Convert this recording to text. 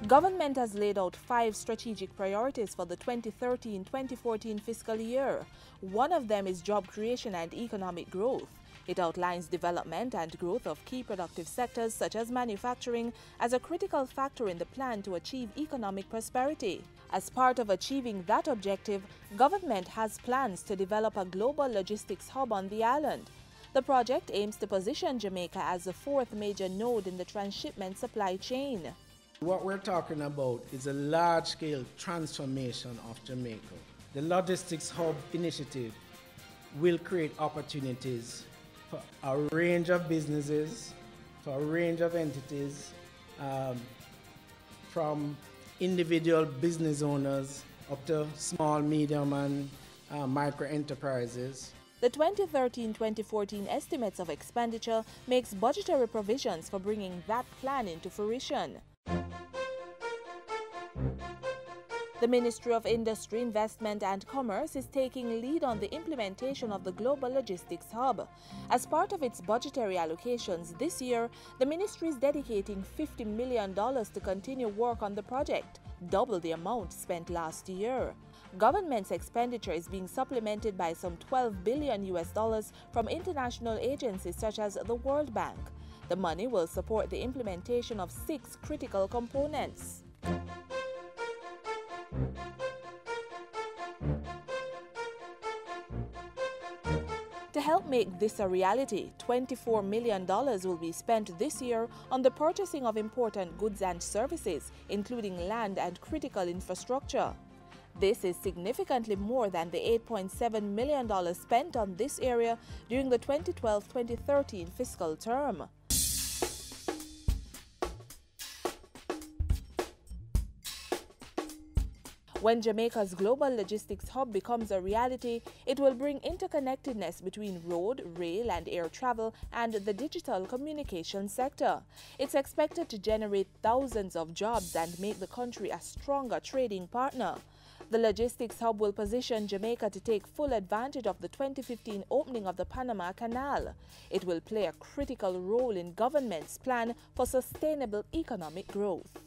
Government has laid out 5 strategic priorities for the 2013-2014 fiscal year. One of them is job creation and economic growth. It outlines development and growth of key productive sectors such as manufacturing as a critical factor in the plan to achieve economic prosperity. As part of achieving that objective, government has plans to develop a global logistics hub on the island. The project aims to position Jamaica as the 4th major node in the transshipment supply chain. What we're talking about is a large-scale transformation of Jamaica. The Logistics Hub initiative will create opportunities for a range of businesses, for a range of entities, from individual business owners up to small, medium, and micro enterprises. The 2013-2014 estimates of expenditure makes budgetary provisions for bringing that plan into fruition. The Ministry of Industry, Investment and Commerce is taking lead on the implementation of the Global Logistics Hub. As part of its budgetary allocations this year, the ministry is dedicating $50 million to continue work on the project, double the amount spent last year. Government's expenditure is being supplemented by some $12 billion from international agencies such as the World Bank. The money will support the implementation of 6 critical components. To help make this a reality, $24 million will be spent this year on the purchasing of important goods and services, including land and critical infrastructure. This is significantly more than the $8.7 million spent on this area during the 2012-2013 fiscal term. When Jamaica's global logistics hub becomes a reality, it will bring interconnectedness between road, rail, and air travel and the digital communication sector. It's expected to generate thousands of jobs and make the country a stronger trading partner. The logistics hub will position Jamaica to take full advantage of the 2015 opening of the Panama Canal. It will play a critical role in government's plan for sustainable economic growth.